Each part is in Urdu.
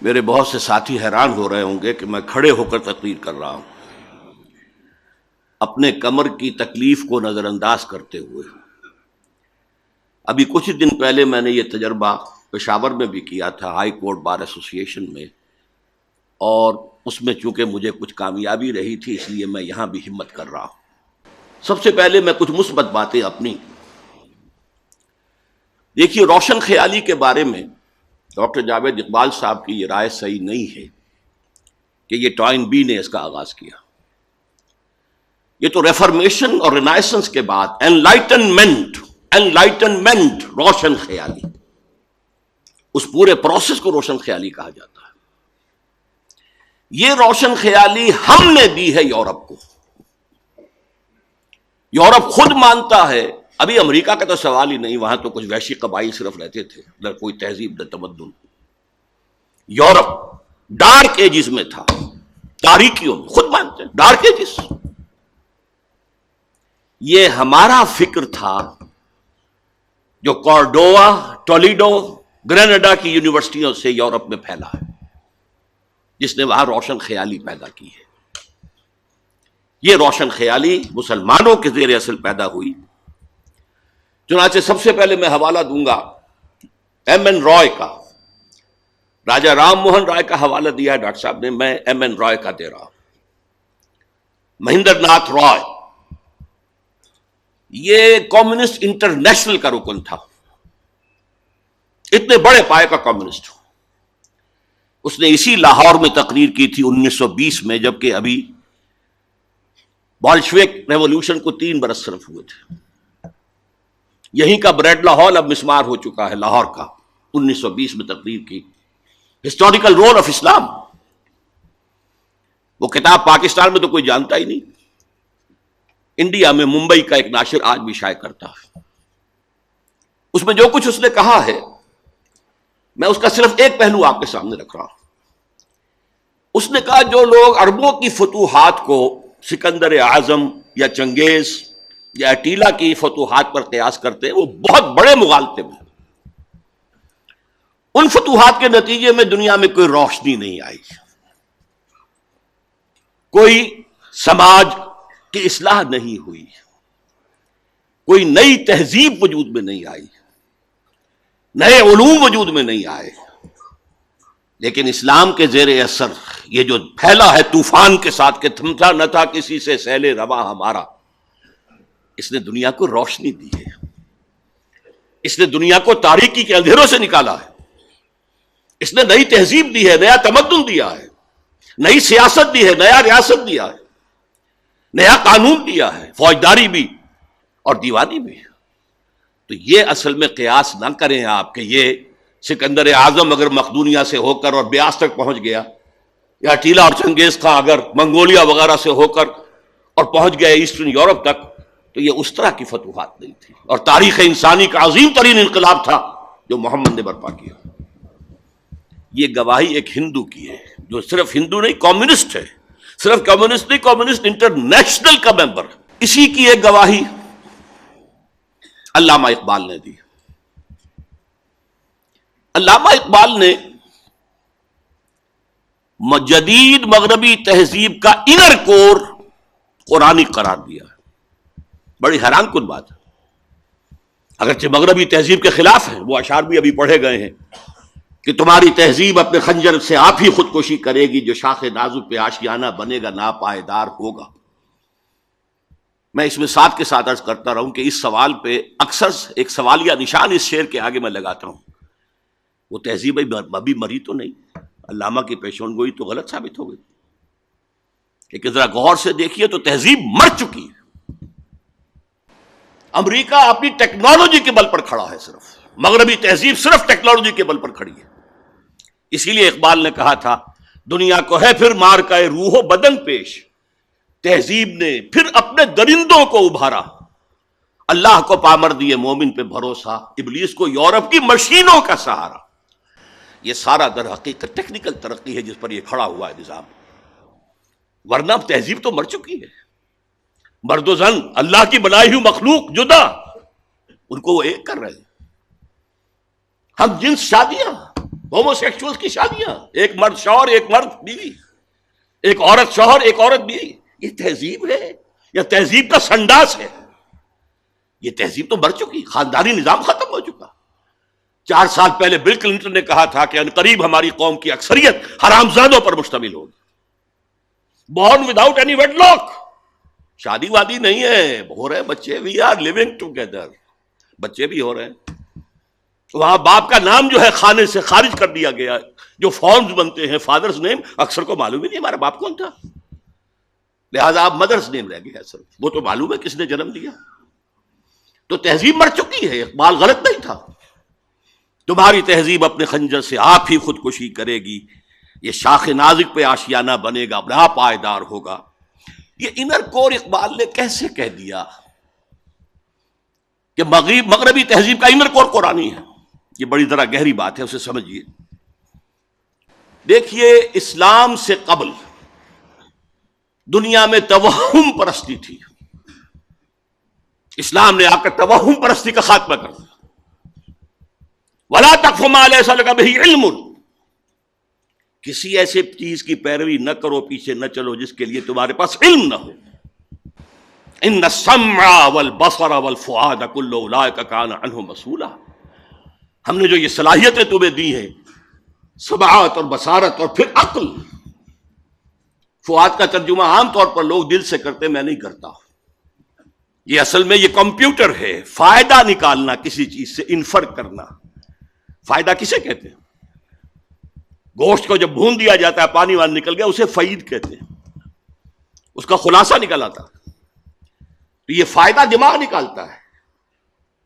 میرے بہت سے ساتھی حیران ہو رہے ہوں گے کہ میں کھڑے ہو کر تقریر کر رہا ہوں اپنے کمر کی تکلیف کو نظر انداز کرتے ہوئے۔ ابھی کچھ دن پہلے میں نے یہ تجربہ پشاور میں بھی کیا تھا، ہائی کورٹ بار ایسوسی ایشن میں، اور اس میں چونکہ مجھے کچھ کامیابی رہی تھی اس لیے میں یہاں بھی ہمت کر رہا ہوں۔ سب سے پہلے میں کچھ مثبت باتیں اپنی۔ دیکھیے، روشن خیالی کے بارے میں ڈاکٹر جاوید اقبال صاحب کی یہ رائے صحیح نہیں ہے کہ یہ ٹوائن بی نے اس کا آغاز کیا۔ یہ تو ریفارمیشن اور رینائسنس کے بعد انلائٹنمنٹ روشن خیالی، اس پورے پروسیس کو روشن خیالی کہا جاتا ہے۔ یہ روشن خیالی ہم نے دی ہے یورپ کو۔ یورپ خود مانتا ہے، ابھی امریکہ کا تو سوال ہی نہیں، وہاں تو کچھ وحشی قبائل صرف رہتے تھے، نہ کوئی تہذیب نہ تمدن۔ یورپ ڈارک ایجز میں تھا، تاریکیوں میں، خود مانتے ہیں ڈارک ایجز۔ یہ ہمارا فکر تھا جو کارڈوا، ٹولیڈو، گریناڈا کی یونیورسٹیوں سے یورپ میں پھیلا ہے، جس نے وہاں روشن خیالی پیدا کی ہے۔ یہ روشن خیالی مسلمانوں کے زیر اثر پیدا ہوئی۔ چنانچہ سب سے پہلے میں حوالہ دوں گا ایم این رائے کا۔ راجا رام موہن رائے کا حوالہ دیا ہے ڈاکٹر صاحب نے، میں ایم این رائے کا دے رہا ہوں۔ مہندر ناتھ رائے، یہ کمیونسٹ انٹرنیشنل کا رکن تھا، اتنے بڑے پائے کا کمیونسٹ۔ اس نے اسی لاہور میں تقریر کی تھی 1920 میں، جبکہ ابھی بولشوک ریولوشن کو 3 برس صرف ہوئے تھے۔ یہیں کا بریڈلا ہال اب مسمار ہو چکا ہے لاہور کا۔ 1920 میں تقریر کی، ہسٹوریکل رول آف اسلام۔ وہ کتاب پاکستان میں تو کوئی جانتا ہی نہیں، انڈیا میں ممبئی کا ایک ناشر آج بھی شائع کرتا ہے۔ اس میں جو کچھ اس نے کہا ہے، میں اس کا صرف ایک پہلو آپ کے سامنے رکھ رہا ہوں۔ اس نے کہا جو لوگ عربوں کی فتوحات کو سکندر اعظم یا چنگیز یا اٹیلا کی فتوحات پر قیاس کرتے ہیں، وہ بہت بڑے مغالطے میں۔ ان فتوحات کے نتیجے میں دنیا میں کوئی روشنی نہیں آئی، کوئی سماج کی اصلاح نہیں ہوئی، کوئی نئی تہذیب وجود میں نہیں آئی، نئے علوم وجود میں نہیں آئے۔ لیکن اسلام کے زیر اثر یہ جو پھیلا ہے طوفان کے ساتھ کہ تھمتا نہ تھا کسی سے سیل رواں ہمارا، اس نے دنیا کو روشنی دی ہے، اس نے دنیا کو تاریکی کے اندھیروں سے نکالا ہے، اس نے نئی تہذیب دی ہے، نیا تمدن دیا ہے، نئی سیاست دی ہے، نیا ریاست دیا ہے، نیا قانون دیا ہے، فوجداری بھی اور دیوانی بھی۔ تو یہ اصل میں قیاس نہ کریں آپ کہ یہ سکندر اعظم اگر مقدونیہ سے ہو کر اور بیاس تک پہنچ گیا، یا ٹیلا اور چنگیز خان اگر منگولیا وغیرہ سے ہو کر اور پہنچ گئے ایسٹرن یورپ تک، تو یہ اس طرح کی فتوحات نہیں تھی، اور تاریخ انسانی کا عظیم ترین انقلاب تھا جو محمد نے برپا کیا۔ یہ گواہی ایک ہندو کی ہے، جو صرف ہندو نہیں، کمیونسٹ ہے، صرف کمیونسٹ نہیں، کمیونسٹ انٹرنیشنل کا ممبر ہے۔ اسی کی ایک گواہی علامہ اقبال نے دی۔ علامہ اقبال نے جدید مغربی تہذیب کا انر کور قرآنی قرار دیا ہے۔ بڑی حیران کن بات ہے، اگرچہ مغربی تہذیب کے خلاف ہے، وہ اشعار بھی ابھی پڑھے گئے ہیں کہ تمہاری تہذیب اپنے خنجر سے آپ ہی خودکشی کرے گی، جو شاخ نازک پہ آشیانہ بنے گا ناپائیدار ہوگا۔ میں اس میں ساتھ کے ساتھ عرض کرتا رہوں کہ اس سوال پہ اکثر ایک سوالیہ نشان اس شعر کے آگے میں لگاتا ہوں، وہ تہذیب ابھی مری تو نہیں، علامہ کی پیشن گوئی تو غلط ثابت ہو گئی، لیکن ذرا غور سے دیکھیے تو تہذیب مر چکی ہے۔ امریکہ اپنی ٹیکنالوجی کے بل پر کھڑا ہے، صرف مغربی تہذیب صرف ٹیکنالوجی کے بل پر کھڑی ہے۔ اسی لیے اقبال نے کہا تھا، دنیا کو ہے پھر مار کا روح و بدن پیش، تہذیب نے پھر اپنے درندوں کو ابھارا، اللہ کو پامر دیے مومن پہ بھروسہ، ابلیس کو یورپ کی مشینوں کا سہارا۔ یہ سارا در حقیقت ٹیکنیکل ترقی ہے جس پر یہ کھڑا ہوا ہے نظام، ورنہ تہذیب تو مر چکی ہے۔ مرد و زن اللہ کی بنائی ہوئی مخلوق جدا، ان کو وہ ایک کر رہے ہیں۔ ہم جنس شادیاں، ہومو سیکچوئل کی شادیاں، ایک مرد شوہر ایک مرد بیوی، ایک عورت شوہر ایک عورت بیوی، یہ تہذیب ہے یا تہذیب کا سنڈاس ہے؟ یہ تہذیب تو مر چکی، خاندانی نظام ختم ہو چکا۔ 4 سال پہلے بل کلنٹن نے کہا تھا کہ عنقریب ہماری قوم کی اکثریت حرامزادوں پر مشتمل ہوگی، born without any wedlock, شادی وادی نہیں ہے، ہو رہے بچے، وی آر لیونگ ٹوگیدر، بچے بھی ہو رہے ہیں۔ وہاں باپ کا نام جو ہے خانے سے خارج کر دیا گیا، جو فارمز بنتے ہیں فادرز نیم، اکثر کو معلوم ہی نہیں ہمارا باپ کون تھا، لہذا آپ مدرس نیم رہ گیا، اصل وہ تو معلوم ہے کس نے جنم دیا۔ تو تہذیب مر چکی ہے، اقبال غلط نہیں تھا۔ تمہاری تہذیب اپنے خنجر سے آپ ہی خودکشی کرے گی، یہ شاخ نازک پہ آشیانہ بنے گا، بڑا پائیدار ہوگا۔ یہ انر کور اقبال نے کیسے کہہ دیا کہ مغربی تہذیب کا انر کور قرآنی ہے؟ یہ بڑی ذرا گہری بات ہے، اسے سمجھیے۔ دیکھیے، اسلام سے قبل دنیا میں توہم پرستی تھی، اسلام نے آ کر توہم پرستی کا خاتمہ کر دیا۔ وَلَا تَقْفُ مَا لَيْسَ لَكَ بِهِ عِلْمٌ، کسی ایسے چیز کی پیروی نہ کرو، پیچھے نہ چلو جس کے لیے تمہارے پاس علم نہ ہو۔ ان السمع والبصر والفؤاد كل اولئک کان عنہ مسئولا، ہم نے جو یہ صلاحیتیں تمہیں دی ہیں، سماعت اور بصارت اور پھر عقل، فؤاد کا ترجمہ عام طور پر لوگ دل سے کرتے، میں نہیں کرتا، یہ اصل میں یہ کمپیوٹر ہے، فائدہ نکالنا کسی چیز سے، انفر کرنا۔ فائدہ کسے کہتے ہیں؟ گوشت کو جب بھون دیا جاتا ہے، پانی وانی نکل گیا، اسے فعید کہتے ہیں، اس کا خلاصہ نکل آتا ہے، تو یہ فائدہ دماغ نکالتا ہے۔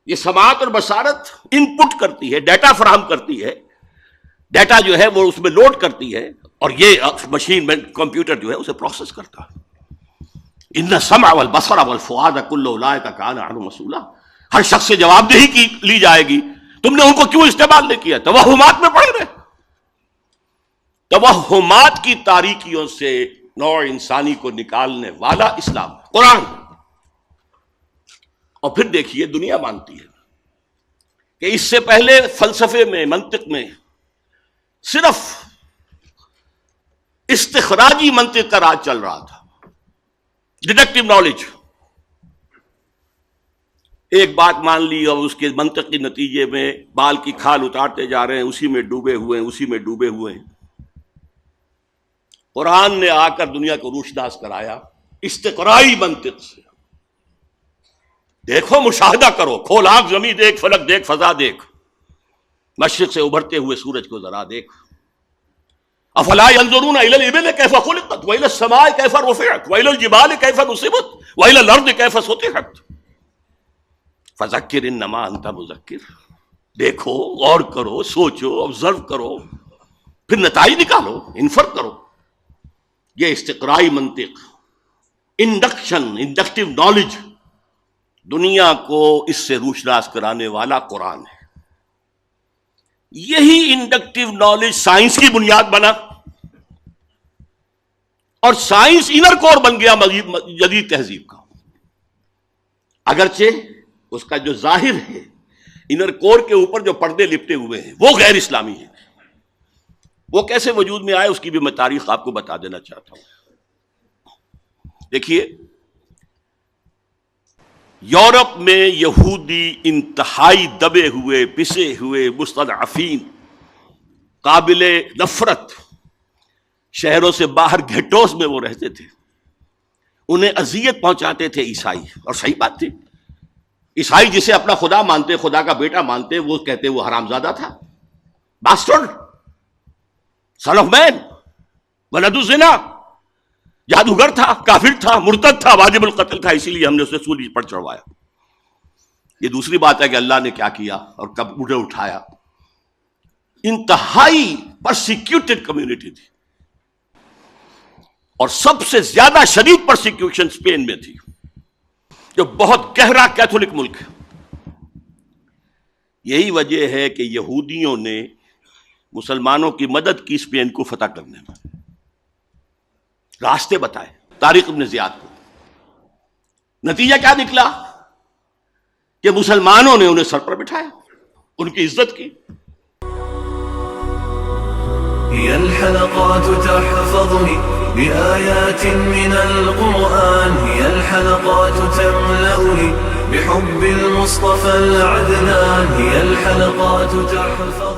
یہ سماعت اور بصارت ان پٹ کرتی ہے، ڈیٹا فراہم کرتی ہے، ڈیٹا جو ہے وہ اس میں لوڈ کرتی ہے، اور یہ مشین میں کمپیوٹر جو ہے اسے پروسیس کرتا ہے۔ ان السمع والبصر والفؤاد كل اولئک کان عنہ مسئولا، ہر شخص سے جواب دہی کی لی جائے گی، تم نے ان کو کیوں استعمال نہیں کیا؟ توہمات میں پڑ گئے۔ توہمات کی تاریکیوں سے نوع انسانی کو نکالنے والا اسلام، قرآن۔ اور پھر دیکھیے، دنیا مانتی ہے کہ اس سے پہلے فلسفے میں، منطق میں صرف استخراجی منطق کا راج چل رہا تھا، ڈیڈکٹیو نالج۔ ایک بات مان لی اور اس کے منطقی نتیجے میں بال کی کھال اتارتے جا رہے ہیں، اسی میں ڈوبے ہوئے ہیں، اسی میں ڈوبے ہوئے ہیں۔ قرآن نے آ کر دنیا کو روشناس کرایا استقرائی منطق سے۔ دیکھو، مشاہدہ کرو، کھول آنکھ، زمین دیکھ، فلک دیکھ، فضا دیکھ، مشرق سے ابھرتے ہوئے سورج کو ذرا دیکھ۔ افلا ينظرون الى الابل كيف خلقت والى السماء كيف رفعت والى الجبال كيف نصبت والى الارض كيف سطحت فذکر انما انت مذکر۔ دیکھو، غور کرو، سوچو، آبزرو کرو، پھر نتائج نکالو، انفر کرو۔ یہ استقرائی منطق، انڈکٹیو نالج، دنیا کو اس سے روشناس کرانے والا قرآن ہے۔ یہی انڈکٹیو نالج سائنس کی بنیاد بنا، اور سائنس انر کور بن گیا جدید تہذیب کا، اگرچہ اس کا جو ظاہر ہے، انر کور کے اوپر جو پردے لپٹے ہوئے ہیں وہ غیر اسلامی ہیں۔ وہ کیسے وجود میں آئے اس کی بھی میں تاریخ آپ کو بتا دینا چاہتا ہوں۔ دیکھیے، یورپ میں یہودی انتہائی دبے ہوئے، پسے ہوئے، مستضعفین، قابل نفرت، شہروں سے باہر گھیٹوز میں وہ رہتے تھے، انہیں اذیت پہنچاتے تھے عیسائی، اور صحیح بات تھی۔ عیسائی جسے اپنا خدا مانتے، خدا کا بیٹا مانتے، وہ کہتے وہ حرامزادہ تھا، باسٹرڈ، سن آف مین، ولد الزنا، جادوگر تھا، کافر تھا، مرتد تھا، واجب القتل تھا، اسی لیے ہم نے اسے سولی پر چڑھوایا۔ یہ دوسری بات ہے کہ اللہ نے کیا کیا اور کب انہیں اٹھایا۔ انتہائی پرسیکیوٹڈ کمیونٹی تھی، اور سب سے زیادہ شدید پرسیکیوشن اسپین میں تھی، جو بہت گہرا کیتھولک ملک ہے۔ یہی وجہ ہے کہ یہودیوں نے مسلمانوں کی مدد کی اسپین کو فتح کرنے میں، راستے بتائے طارق ابن زیاد کو۔ نتیجہ کیا نکلا کہ مسلمانوں نے انہیں سر پر بٹھایا، ان کی عزت کی۔ هي الحلقات تحفظني بآيات من القرآن، هي الحلقات تملأني بحب المصطفى العدنان، هي الحلقات تحفظني